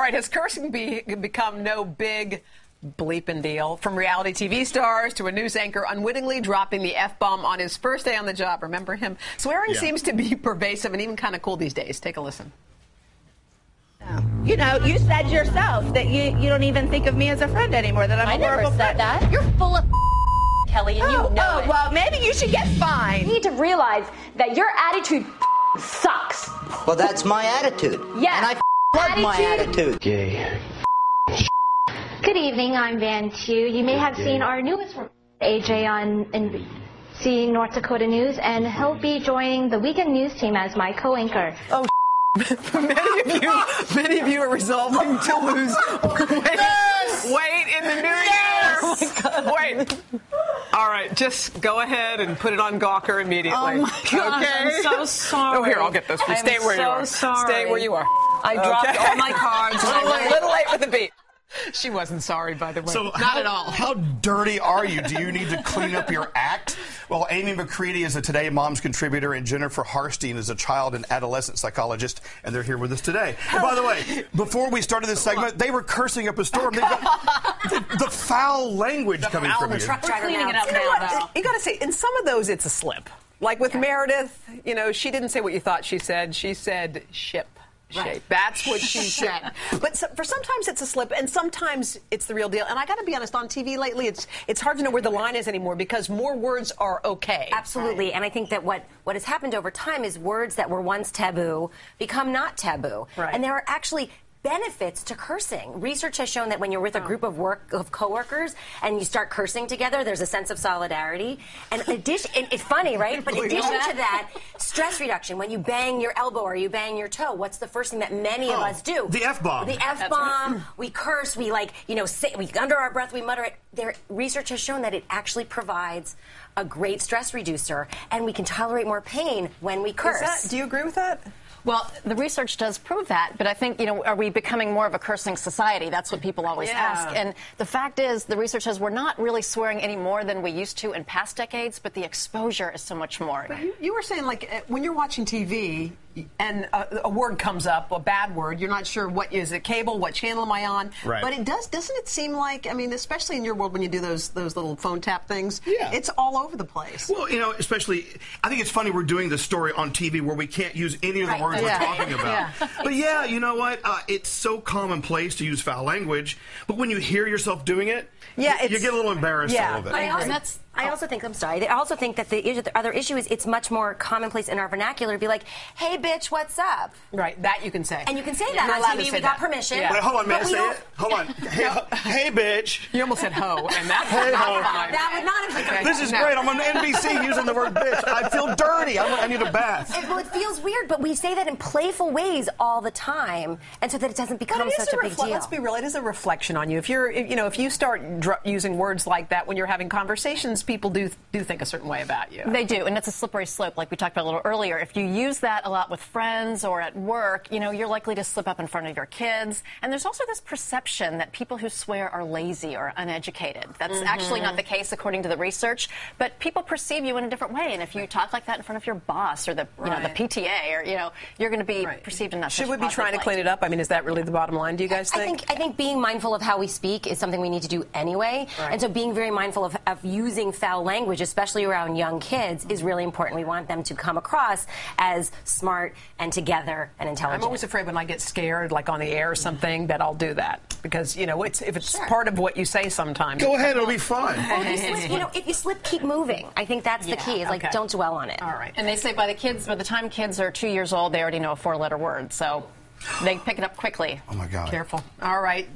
right, has cursing become no big bleeping deal? From reality TV stars to a news anchor unwittingly dropping the F-bomb on his first day on the job. Remember him? Swearing seems to be pervasive and even kind of cool these days. Take a listen. You know, you said yourself that you don't even think of me as a friend anymore, that I'm a horrible friend. I never said that. You're full of Kelly, and you know it. Well, maybe you should get fined. You need to realize that your attitude sucks. Well, that's my attitude. Yeah. And I love my attitude. Gay. Good evening, I'm Van Tu. You may have seen our newest reporter, AJ, on NBC North Dakota News, and he'll be joining the weekend news team as my co-anchor. Oh, many of you are resolving to lose weight in the new year. Oh my God. Wait. All right, just go ahead and put it on Gawker immediately. Oh my gosh, okay? I'm so sorry. Oh, here, I'll get this. Stay where you are. Sorry. Stay where you are. I dropped all my cards. A little late with the beat. She wasn't sorry, by the way. So Not at all. How dirty are you? Do you need to clean up your act? Well, AMY McCREADY is a Today Moms contributor, and Jennifer Harstein is a child and adolescent psychologist, and they're here with us today. And by the way, before we started this segment, they were cursing up a storm. They've got the foul language coming from you. We're cleaning it up now. You got to say, in some of those, it's a slip. Like with Meredith, you know, she didn't say what you thought she said. She said ship. Shape. That's what she said. But for sometimes it's a slip, and sometimes it's the real deal. And I got to be honest, on TV lately, it's hard to know where the line is anymore because more words are okay. Absolutely, and I think that what has happened over time is words that were once taboo become not taboo, and there are actually benefits to cursing. Research has shown that when you're with a group of coworkers and you start cursing together, there's a sense of solidarity. And it's funny, right? But in addition to that, stress reduction. When you bang your elbow or you bang your toe, what's the first thing that many of us do? The F-bomb. The F-bomb. Right. We curse. We say, we under our breath, we mutter it. Research has shown that it actually provides a great stress reducer, and we can tolerate more pain when we curse. Do you agree with that? Well, the research does prove that, but I think, are we becoming more of a cursing society? That's what people always ask. And the fact is, the research says we're not really swearing any more than we used to in past decades, but the exposure is so much more. But you were saying, like, when you're watching TV and a word comes up, a bad word, you're not sure what is it, cable, what channel am I on? Right. But doesn't it seem like, I mean, especially in your world when you do those little phone tap things, it's all over the place. Well, especially, I think it's funny we're doing this story on TV where we can't use any of the words we're talking about. But yeah, you know what? It's so commonplace to use foul language, but when you hear yourself doing it, you get a little embarrassed a little bit. I also think, I also think that the other issue is it's much more commonplace in our vernacular to be like, hey, bitch, what's up? Right, that you can say. And you can say that on TV. We got permission. Wait, hold on, may I say it? Hold on. Hey, bitch. You almost said ho, and that's hey, ho. That would not have been This is great. I'm on NBC using the word bitch. I feel dirty. I need a bath. Well, it feels weird, but we say that in playful ways all the time, and so that it doesn't become such a big deal. Let's be real. It is a reflection on you. If you start using words like that when you're having conversations, people do think a certain way about you. They do, and it's a slippery slope, like we talked about a little earlier. If you use that a lot with friends or at work, you're likely to slip up in front of your kids. And there's also this perception that people who swear are lazy or uneducated. That's actually not the case according to the research, but people perceive you in a different way. And if you talk like that in front of your boss or the PTA, or you're going to be perceived in that. Should we be trying to clean it up? I mean, is that really the bottom line? Do you guys think? I think being mindful of how we speak is something we need to do anyway. And so being very mindful of using foul language, especially around young kids, is really important. We want them to come across as smart and together and intelligent. I'm always afraid when I get scared, like on the air or something, that I'll do that because if it's part of what you say sometimes. Go ahead, it'll be fun. Well, if you slip, keep moving. I think that's the key. Is don't dwell on it. All right. And they say by the time kids are 2 years old, they already know a 4-letter word, so they pick it up quickly. Oh my God. Careful. All right.